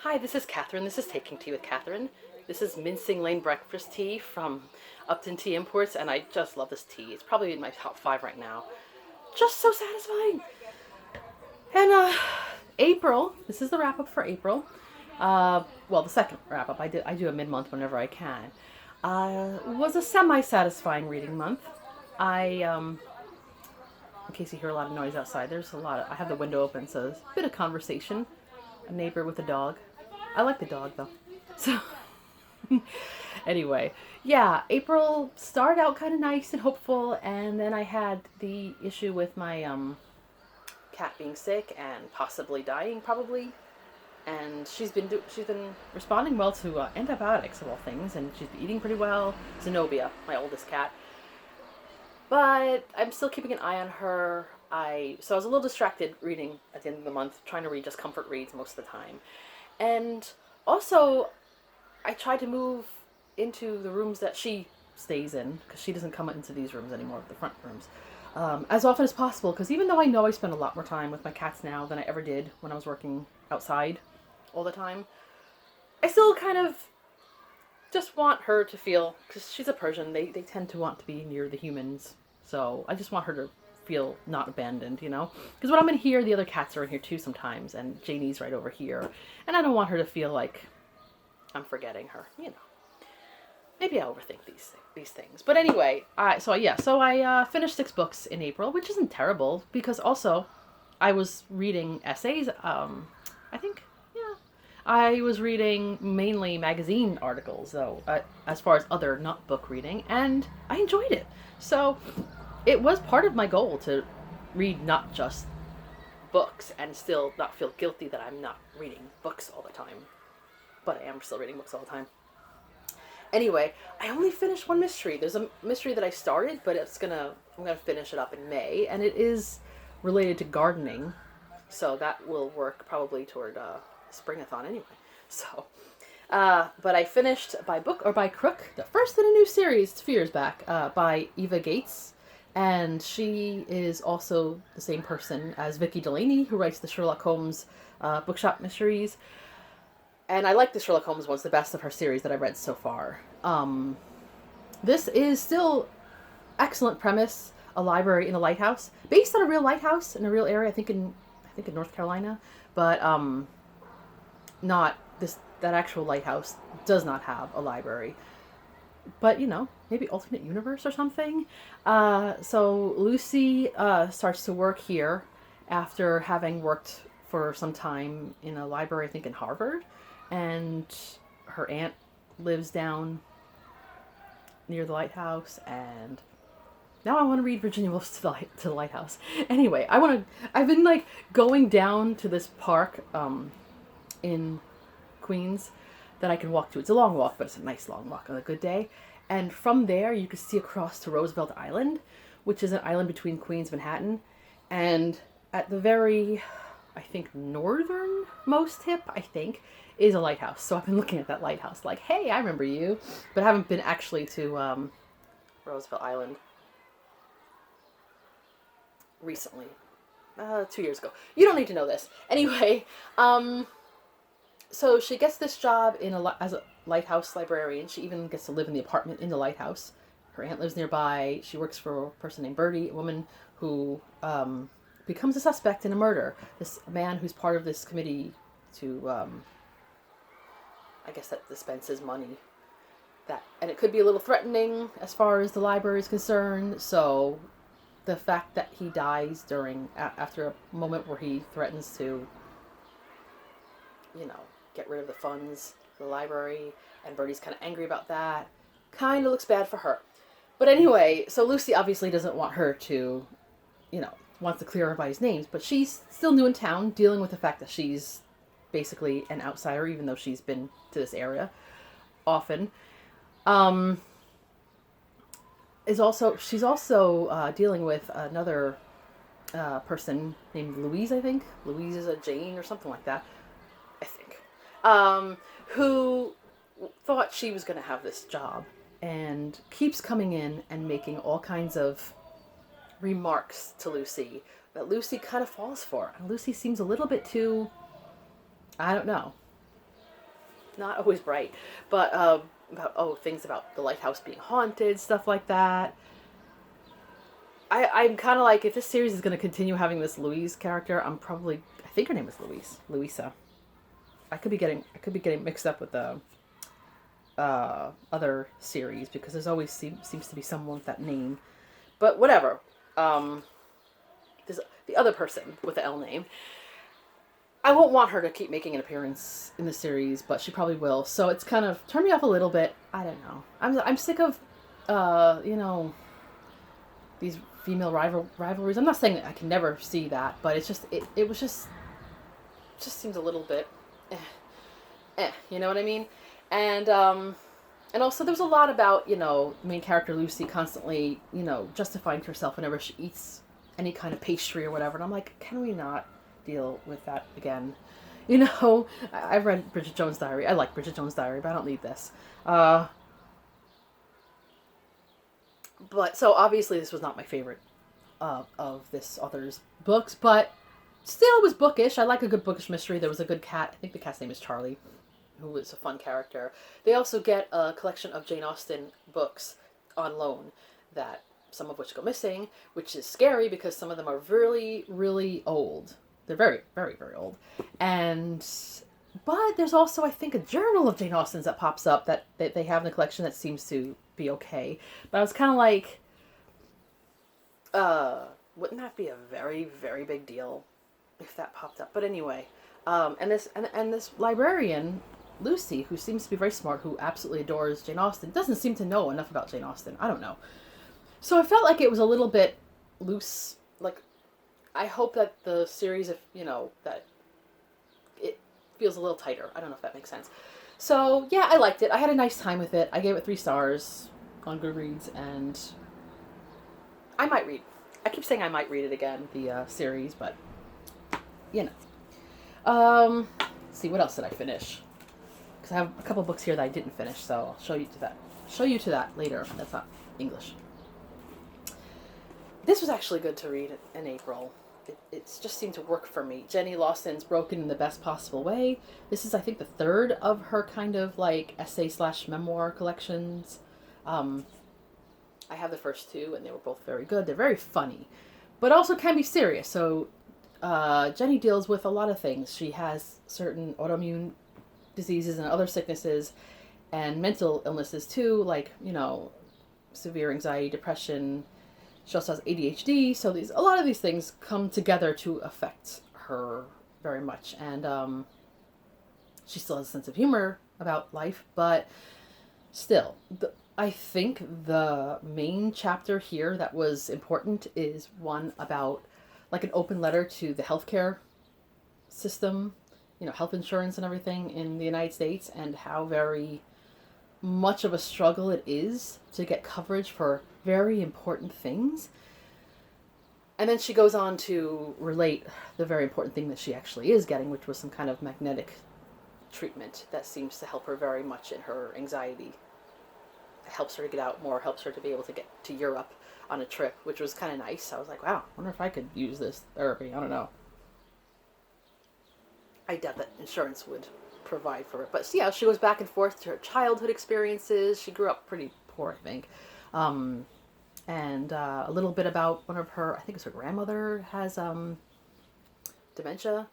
Hi, this is Catherine. This is Taking Tea with Catherine. This is Mincing Lane Breakfast Tea from Upton Tea Imports, and I just love this tea. It's probably in my top five right now. Just so satisfying. And April. This is the wrap up for April. Well, the second wrap up. I do a mid month whenever I can. Was a semi satisfying reading month. I in case you hear a lot of noise outside, there's a lot of. I have the window open, so there's a bit of conversation. A neighbor with a dog. I like the dog though. So anyway, yeah, April started out kind of nice and hopeful, and then I had the issue with my cat being sick and possibly dying, probably. And she's been responding well to antibiotics of all things, and she's been eating pretty well. Zenobia, my oldest cat, but I'm still keeping an eye on her. So I was a little distracted reading at the end of the month, trying to read just comfort reads most of the time, and also I tried to move into the rooms that she stays in because she doesn't come into these rooms anymore, the front rooms, as often as possible. Because even though I know I spend a lot more time with my cats now than I ever did when I was working outside all the time, I still kind of just want her to feel, because she's a Persian, they tend to want to be near the humans. So I just want her to feel not abandoned, you know? Because when I'm in here, the other cats are in here too sometimes, and Janie's right over here. And I don't want her to feel like I'm forgetting her, you know. Maybe I overthink these things. But anyway, I finished 6 books in April, which isn't terrible because also I was reading essays. I think yeah, I was reading mainly magazine articles though, as far as other not book reading, and I enjoyed it. So it was part of my goal to read not just books and still not feel guilty that I'm not reading books all the time. But I am still reading books all the time. Anyway, I only finished one mystery. There's a mystery that I started, but I'm gonna finish it up in May, and it is related to gardening, so that will work probably toward Springathon anyway. So, but I finished by book or by crook, the first in a new series 2 years back, by Eva Gates, and she is also the same person as Vicky Delaney, who writes the Sherlock Holmes bookshop mysteries. And I like the Sherlock Holmes one's the best of her series that I've read so far. This is still excellent premise. A library in a lighthouse, based on a real lighthouse in a real area. I think in North Carolina, but not this. That actual lighthouse does not have a library. But maybe alternate universe or something. So Lucy starts to work here after having worked for some time in a library, I think in Harvard, and her aunt lives down near the lighthouse, and now I want to read Virginia Woolf's to the Lighthouse. Anyway, I've been like going down to this park in Queens that I can walk to. It's a long walk, but it's a nice long walk on a good day. And from there, you can see across to Roosevelt Island, which is an island between Queens and Manhattan. And at the very, I think, northernmost tip, I think, is a lighthouse. So I've been looking at that lighthouse like, hey, I remember you. But I haven't been actually to Roosevelt Island recently. 2 years ago. You don't need to know this. Anyway, so she gets this job as a lighthouse librarian. She even gets to live in the apartment in the lighthouse. Her aunt lives nearby. She works for a person named Bertie, a woman who becomes a suspect in a murder. This man who's part of this committee to, I guess that dispenses money. And it could be a little threatening as far as the library is concerned. So the fact that he dies after a moment where he threatens to, get rid of the funds for the library, and Bertie's kind of angry about that. Kind of looks bad for her. But anyway, so Lucy obviously doesn't want her to, wants to clear everybody's names, but she's still new in town, dealing with the fact that she's basically an outsider, even though she's been to this area often. She's also dealing with another person named Louise, I think. Louise is a Jane or something like that, I think. Who thought she was going to have this job and keeps coming in and making all kinds of remarks to Lucy Lucy kind of falls for. And Lucy seems a little bit too, I don't know, not always bright, but about things about the lighthouse being haunted, stuff like that. I'm kind of like, if this series is going to continue having this Louise character, I think her name is Louisa. I could be getting mixed up with the other series because there's always seems to be someone with that name, but whatever. Um, there's the other person with the L name. I won't want her to keep making an appearance in the series, but she probably will. So it's kind of turned me off a little bit. I don't know. I'm sick of, you know, these female rivalries. I'm not saying that I can never see that, but it's just it was just seems a little bit, you know what I mean? And and also there was a lot about, you know, main character Lucy constantly, you know, justifying herself whenever she eats any kind of pastry or whatever. And I'm like, can we not deal with that again? You know, I've read Bridget Jones' Diary. I like Bridget Jones' Diary, but I don't need this. But so obviously this was not my favorite of this author's books, but still it was bookish. I like a good bookish mystery. There was a good cat. I think the cat's name is Charlie, who was a fun character. They also get a collection of Jane Austen books on loan, that some of which go missing, which is scary because some of them are really, really old. They're very, very, very old. And but there's also, I think, a journal of Jane Austen's that pops up that they have in the collection that seems to be okay. But I was kind of like, wouldn't that be a very, very big deal if that popped up? But anyway, and this librarian Lucy, who seems to be very smart, who absolutely adores Jane Austen, doesn't seem to know enough about Jane Austen. I don't know. So I felt like it was a little bit loose. Like, I hope that the series, if you know, that it feels a little tighter. I don't know if that makes sense. So yeah, I liked it. I had a nice time with it. I gave it 3 stars on Goodreads, and I might read. I keep saying I might read it again, the series, but you know. Let's see, what else did I finish? Because I have a couple books here that I didn't finish, so I'll show you to that. Show you to that later. That's not English. This was actually good to read in April. It just seemed to work for me. Jenny Lawson's Broken in the best possible way. This is, I think, the 3rd of her kind of like essay/memoir collections. I have the first 2, and they were both very good. They're very funny, but also can be serious. So Jenny deals with a lot of things. She has certain autoimmune diseases and other sicknesses and mental illnesses too, like, you know, severe anxiety, depression. She also has ADHD, so a lot of these things come together to affect her very much. And she still has a sense of humor about life, but still, I think the main chapter here that was important is one about like an open letter to the healthcare system, you know, health insurance and everything in the United States, and how very much of a struggle it is to get coverage for very important things. And then she goes on to relate the very important thing that she actually is getting, which was some kind of magnetic treatment that seems to help her very much in her anxiety. It helps her to get out more, helps her to be able to get to Europe on a trip, which was kind of nice. I was like, wow, I wonder if I could use this therapy. I don't know. I doubt that insurance would provide for it. But yeah, she goes back and forth to her childhood experiences. She grew up pretty poor, I think. And a little bit about one of her, I think it's her grandmother, has dementia.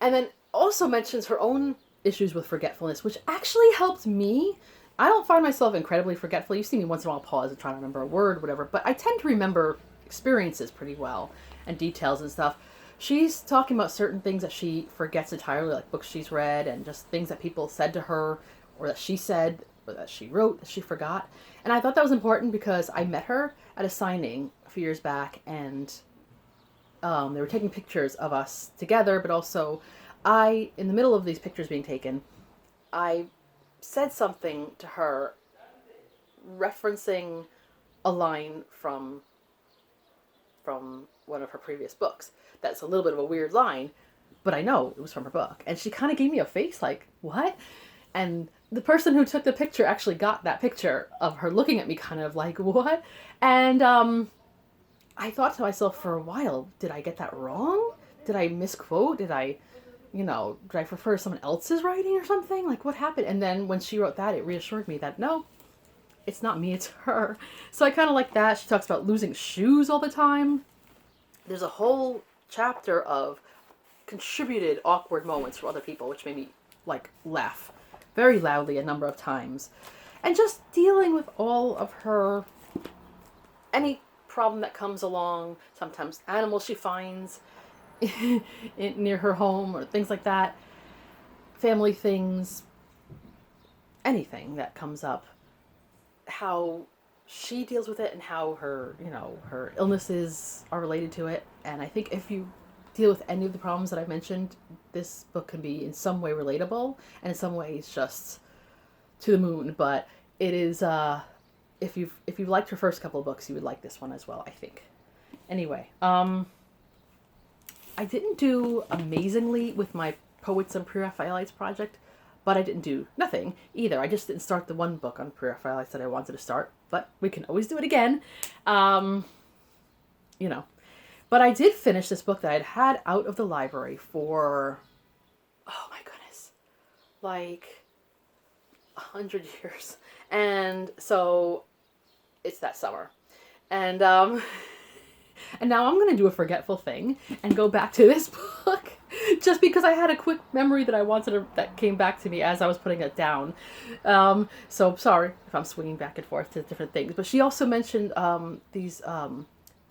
And then also mentions her own issues with forgetfulness, which actually helped me. I don't find myself incredibly forgetful. You see me once in a while pause and try to remember a word, whatever, but I tend to remember experiences pretty well and details and stuff. She's talking about certain things that she forgets entirely, like books she's read and just things that people said to her or that she said or that she wrote that she forgot. And I thought that was important because I met her at a signing a few years back, and they were taking pictures of us together, but also in the middle of these pictures being taken, I said something to her referencing a line from one of her previous books. That's a little bit of a weird line, but I know it was from her book. And she kind of gave me a face like, what? And the person who took the picture actually got that picture of her looking at me kind of like, what? And I thought to myself for a while, did I get that wrong? Did I misquote? Did I, did I prefer someone else's writing or something? Like, what happened? And then when she wrote that, it reassured me that no, it's not me, it's her. So I kind of like that. She talks about losing shoes all the time. There's a whole chapter of contributed awkward moments for other people, which made me, like, laugh very loudly a number of times. And just dealing with all of her, any problem that comes along, sometimes animals she finds near her home or things like that, family things, anything that comes up, how she deals with it and how her, her illnesses are related to it. And I think if you deal with any of the problems that I mentioned, this book can be in some way relatable and in some ways just to the moon. But it is, if you've liked her first couple of books, you would like this one as well, I think. Anyway, I didn't do amazingly with my Poets and Pre-Raphaelites project, but I didn't do nothing either. I just didn't start the one book on Pre-Raphaelites that I wanted to start, but we can always do it again. But I did finish this book that I'd had out of the library for, oh my goodness, like 100 years. And so it's that summer. And and now I'm going to do a forgetful thing and go back to this book just because I had a quick memory that came back to me as I was putting it down. So sorry if I'm swinging back and forth to different things. But she also mentioned these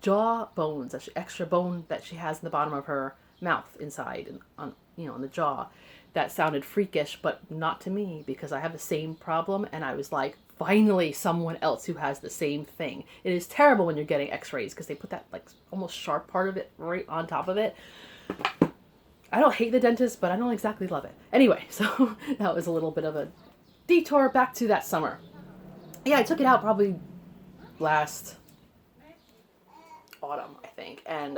jaw bones, extra bone that she has in the bottom of her mouth inside and on the jaw. That sounded freakish, but not to me because I have the same problem. And I was like, finally someone else who has the same thing. It is terrible when you're getting x-rays because they put that like almost sharp part of it right on top of it. I don't hate the dentist, but I don't exactly love it. Anyway, so that was a little bit of a detour back to that summer. Yeah, I took it out probably last autumn, I think. And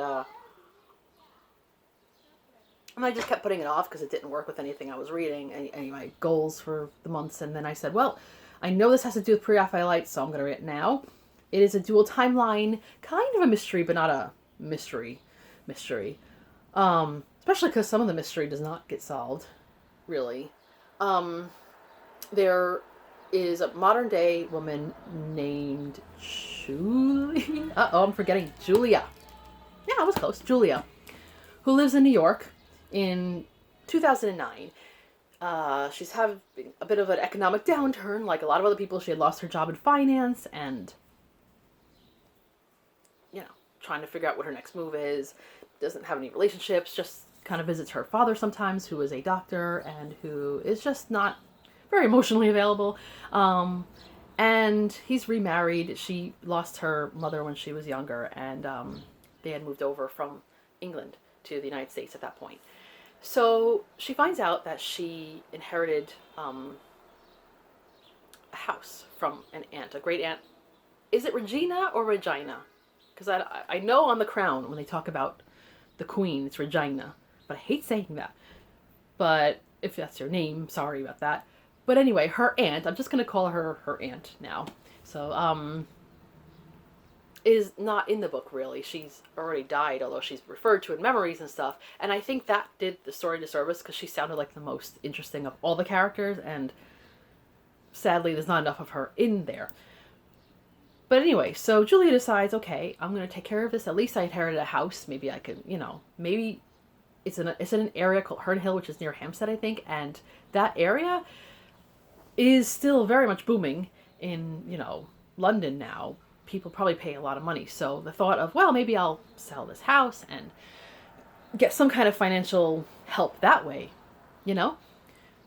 I just kept putting it off because it didn't work with anything I was reading, any of my goals for the months. And then I said, well, I know this has to do with Pre-Raphaelites, so I'm going to read it now. It is a dual timeline, kind of a mystery, but not a mystery. Especially because some of the mystery does not get solved, really. There is a modern day woman named Julia. I'm forgetting Julia. Yeah, I was close. Julia, who lives in New York in 2009. She's having a bit of an economic downturn, like a lot of other people. She had lost her job in finance and, trying to figure out what her next move is. Doesn't have any relationships, just kind of visits her father sometimes, who is a doctor and who is just not very emotionally available. And he's remarried. She lost her mother when she was younger, and they had moved over from England to the United States at that point. So she finds out that she inherited a house from an aunt, a great aunt. Is it Regina or Regina? Because I know on The Crown, when they talk about the Queen, it's Regina. But I hate saying that. But if that's her name, sorry about that. But anyway, her aunt, I'm just going to call her aunt now. So, is not in the book, really. She's already died, although she's referred to in memories and stuff. And I think that did the story disservice because she sounded like the most interesting of all the characters. And sadly, there's not enough of her in there. But anyway, so Julia decides, okay, I'm going to take care of this. At least I inherited a house. Maybe I can, maybe it's in an area called Herne Hill, which is near Hampstead, I think. And that area is still very much booming in, London now. People probably pay a lot of money. So the thought of, well, maybe I'll sell this house and get some kind of financial help that way,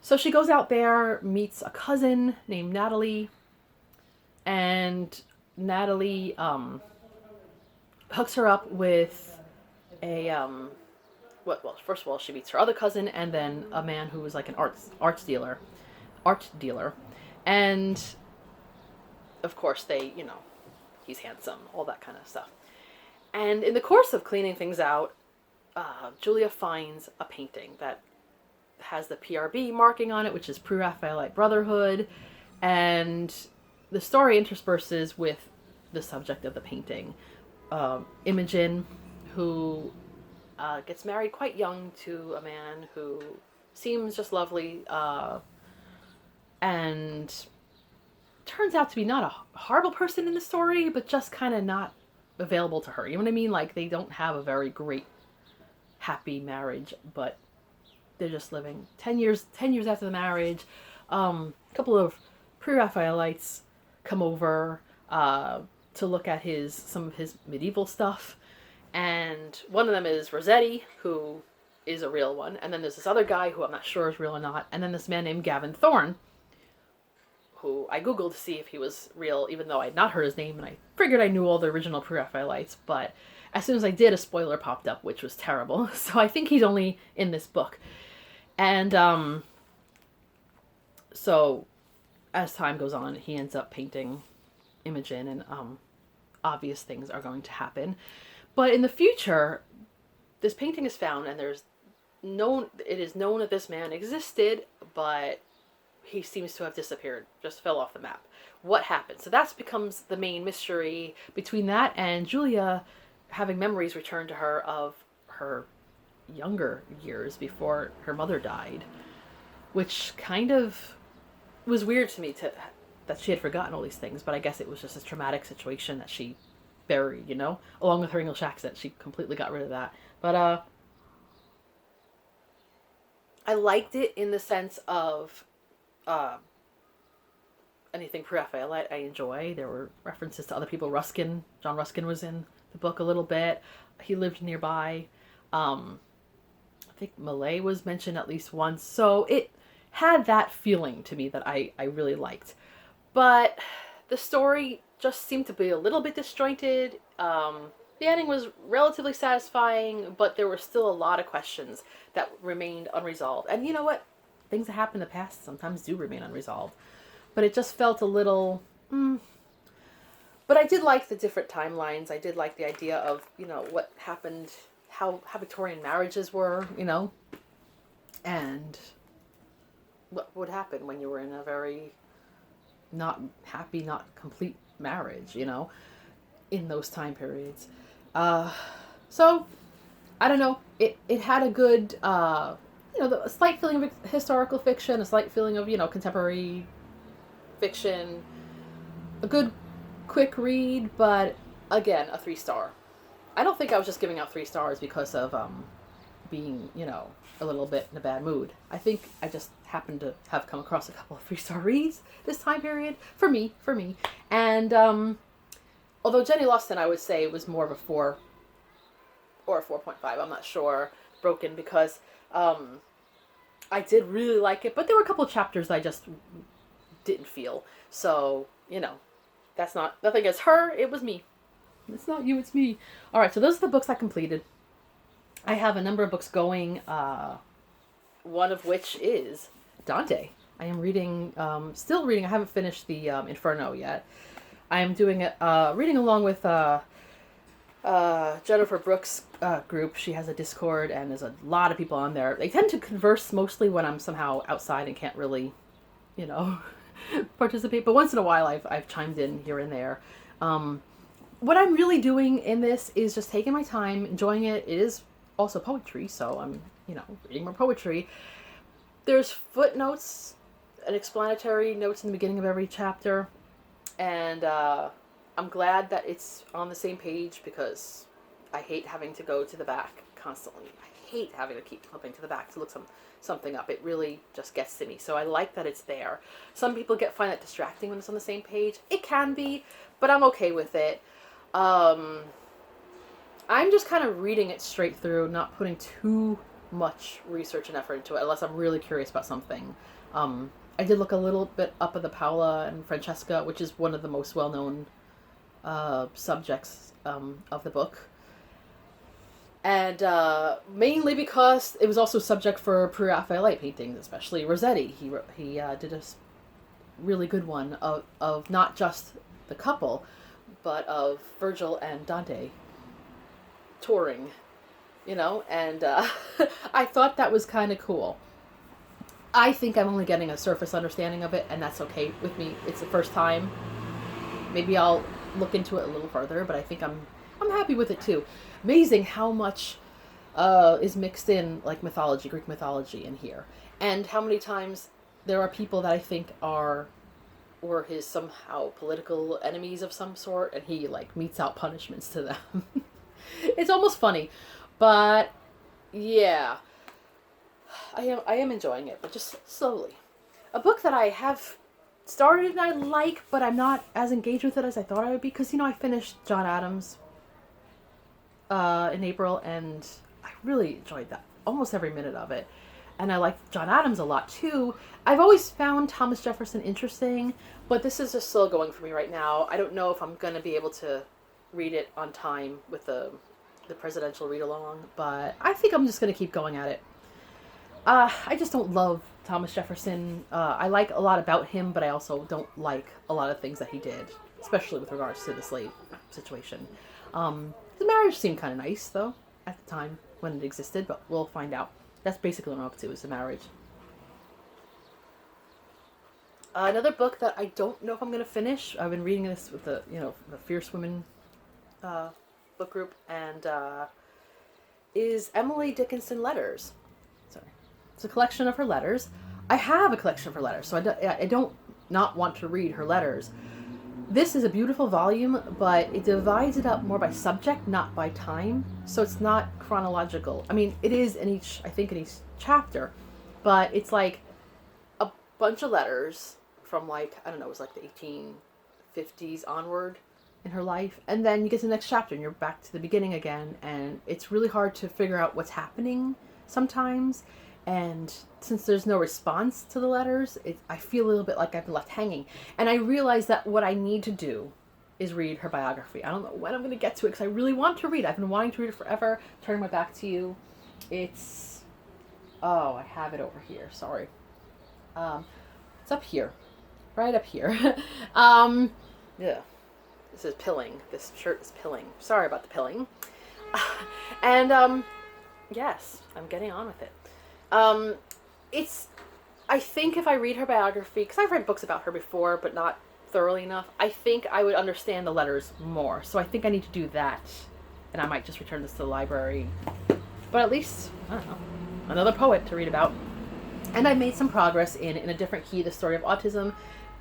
So she goes out there, meets a cousin named Natalie, and Natalie hooks her up with a well, first of all, she meets her other cousin and then a man who was like an art dealer, and of course they, he's handsome, all that kind of stuff. And in the course of cleaning things out, Julia finds a painting that has the PRB marking on it, which is Pre-Raphaelite Brotherhood, and the story intersperses with the subject of the painting. Imogen, who gets married quite young to a man who seems just lovely, and turns out to be not a horrible person in the story, but just kind of not available to her. You know what I mean? Like, they don't have a very great, happy marriage, but they're just living 10 years after the marriage. A couple of pre-Raphaelites come over to look at some of his medieval stuff, and one of them is Rossetti, who is a real one, and then there's this other guy who I'm not sure is real or not, and then this man named Gavin Thorne, who I googled to see if he was real, even though I had not heard his name, and I figured I knew all the original pre-Raphaelites, but as soon as I did, a spoiler popped up, which was terrible. So I think he's only in this book. And so as time goes on, he ends up painting Imogen, and obvious things are going to happen. But in the future, this painting is found, and it is known that this man existed, but he seems to have disappeared, just fell off the map. What happened? So that becomes the main mystery between that and Julia having memories returned to her of her younger years before her mother died, which kind of was weird to me that she had forgotten all these things, but I guess it was just a traumatic situation that she buried, you know? Along with her English accent, she completely got rid of that. But I liked it in the sense of anything pre-Raphaelite I enjoy. There were references to other people. John Ruskin was in the book a little bit. He lived nearby. I think Millais was mentioned at least once. So it had that feeling to me that I really liked. But the story just seemed to be a little bit disjointed. The ending was relatively satisfying, but there were still a lot of questions that remained unresolved. And you know what? Things that happen in the past sometimes do remain unresolved. But it just felt a little... But I did like the different timelines. I did like the idea of, what happened, how Victorian marriages were, and what would happen when you were in a very not happy, not complete marriage, in those time periods. So, I don't know. It had a good, a slight feeling of historical fiction, a slight feeling of, contemporary fiction, a good quick read, but again, a 3-star. I don't think I was just giving out 3 stars because of being, a little bit in a bad mood. I think I just happened to have come across a couple of 3-star reads this time period for me. And although Jenny Austen, I would say, was more of a 4 or a 4.5, I'm not sure, broken, because I did really like it, but there were a couple of chapters I just didn't feel. So, that's nothing against her, it was me. It's not you, it's me. Alright, so those are the books I completed. I have a number of books going, one of which is Dante. I am still reading, I haven't finished the Inferno yet. I am doing it, reading along with Jennifer Brooks' group. She has a Discord, and there's a lot of people on there. They tend to converse mostly when I'm somehow outside and can't really, participate. But once in a while, I've chimed in here and there. What I'm really doing in this is just taking my time, enjoying it. It is also poetry, so I'm, reading more poetry. There's footnotes and explanatory notes in the beginning of every chapter, and I'm glad that it's on the same page because I hate having to go to the back constantly. I hate having to keep flipping to the back to look something up. It really just gets to me. So I like that it's there. Some people find that distracting when it's on the same page. It can be, but I'm okay with it. I'm just kind of reading it straight through, not putting too much research and effort into it unless I'm really curious about something. I did look a little bit up at the Paola and Francesca, which is one of the most well-known subjects of the book. And mainly because it was also subject for pre-Raphaelite paintings, especially Rossetti. He did a really good one of not just the couple, but of Virgil and Dante touring, and I thought that was kind of cool. I think I'm only getting a surface understanding of it, and that's okay with me. It's the first time. Maybe I'll look into it a little further, but I think I'm happy with it too. Amazing how much is mixed in like mythology, Greek mythology in here. And how many times there are people that I think were his somehow political enemies of some sort, and he like metes out punishments to them. It's almost funny, but yeah, I am enjoying it, but just slowly. A book that I have started and I like, but I'm not as engaged with it as I thought I would be, because I finished John Adams in April, and I really enjoyed that, almost every minute of it. And I like John Adams a lot too. I've always found Thomas Jefferson interesting, but this is just slow going for me right now. I don't know if I'm going to be able to read it on time with the presidential read along, but I think I'm just going to keep going at it. I just don't love Thomas Jefferson. I like a lot about him, but I also don't like a lot of things that he did, especially with regards to the slave situation. The marriage seemed kind of nice, though, at the time when it existed, but we'll find out. That's basically what I'm up to, is the marriage. Another book that I don't know if I'm going to finish. I've been reading this with the Fierce Women book group, and is Emily Dickinson Letters. Sorry. It's a collection of her letters. I have a collection of her letters, so I don't not want to read her letters. This is a beautiful volume, but it divides it up more by subject, not by time. So it's not chronological. I mean, it is in each chapter, but it's like a bunch of letters from like, I don't know, it was like the 1850s onward in her life. And then you get to the next chapter and you're back to the beginning again. And it's really hard to figure out what's happening sometimes. And since there's no response to the letters, I feel a little bit like I've been left hanging. And I realize that what I need to do is read her biography. I don't know when I'm going to get to it, because I really want to read it. I've been wanting to read it forever. Turning my back to you. It's... Oh, I have it over here. Sorry. It's up here. Right up here. Yeah. This is pilling. This shirt is pilling. Sorry about the pilling. And, yes, I'm getting on with it. I think if I read her biography, because I've read books about her before, but not thoroughly enough, I think I would understand the letters more. So I think I need to do that. And I might just return this to the library. But at least, I don't know, another poet to read about. And I made some progress in A Different Key, The Story of Autism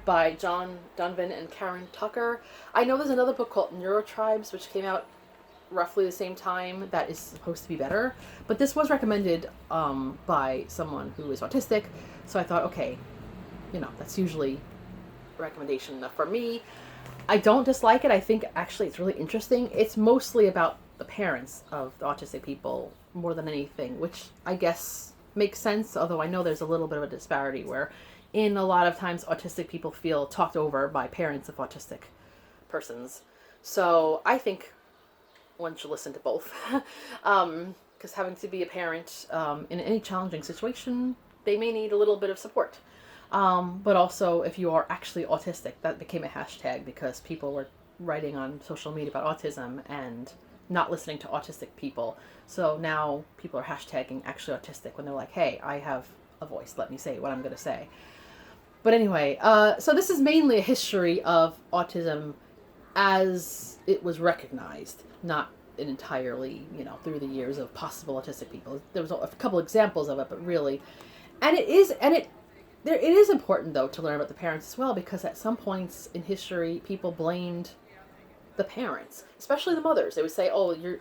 by John Dunvan and Karen Tucker. I know there's another book called Neurotribes, which came out roughly the same time, that is supposed to be better, but this was recommended by someone who is autistic, so I thought, okay, that's usually a recommendation enough for me. I don't dislike it. I think actually it's really interesting. It's mostly about the parents of the autistic people more than anything, which I guess makes sense, although I know there's a little bit of a disparity where in a lot of times autistic people feel talked over by parents of autistic persons. So I think one should listen to both. Because having to be a parent in any challenging situation, they may need a little bit of support. But also, if you are actually autistic, that became a hashtag because people were writing on social media about autism and not listening to autistic people. So now people are hashtagging actually autistic when they're like, hey, I have a voice, let me say what I'm going to say. But anyway, so this is mainly a history of autism as it was recognized, not entirely, through the years of possible autistic people. There was a couple examples of it, but really, it is important though to learn about the parents as well, because at some points in history, people blamed the parents, especially the mothers. They would say, "Oh, your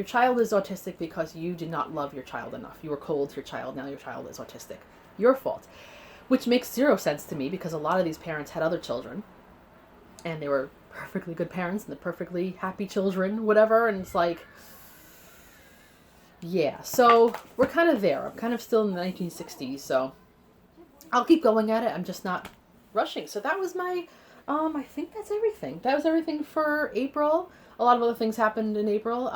child is autistic because you did not love your child enough. You were cold to your child. Now your child is autistic. Your fault," which makes zero sense to me, because a lot of these parents had other children, and they were perfectly good parents and the perfectly happy children, whatever, and it's like, yeah, so we're kind of there. I'm kind of still in the 1960s, so I'll keep going at it. I'm just not rushing. So that was my, I think that's everything. That was everything for April. A lot of other things happened in April,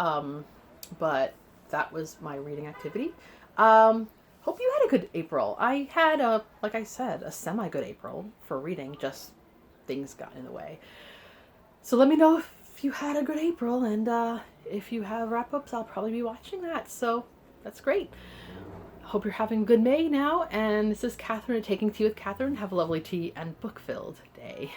but that was my reading activity. Hope you had a good April. I had, like I said, a semi-good April for reading, just things got in the way. So let me know if you had a good April, and if you have wrap-ups, I'll probably be watching that, so that's great. Hope you're having a good May now, and this is Catherine at Taking Tea with Catherine. Have a lovely tea and book-filled day.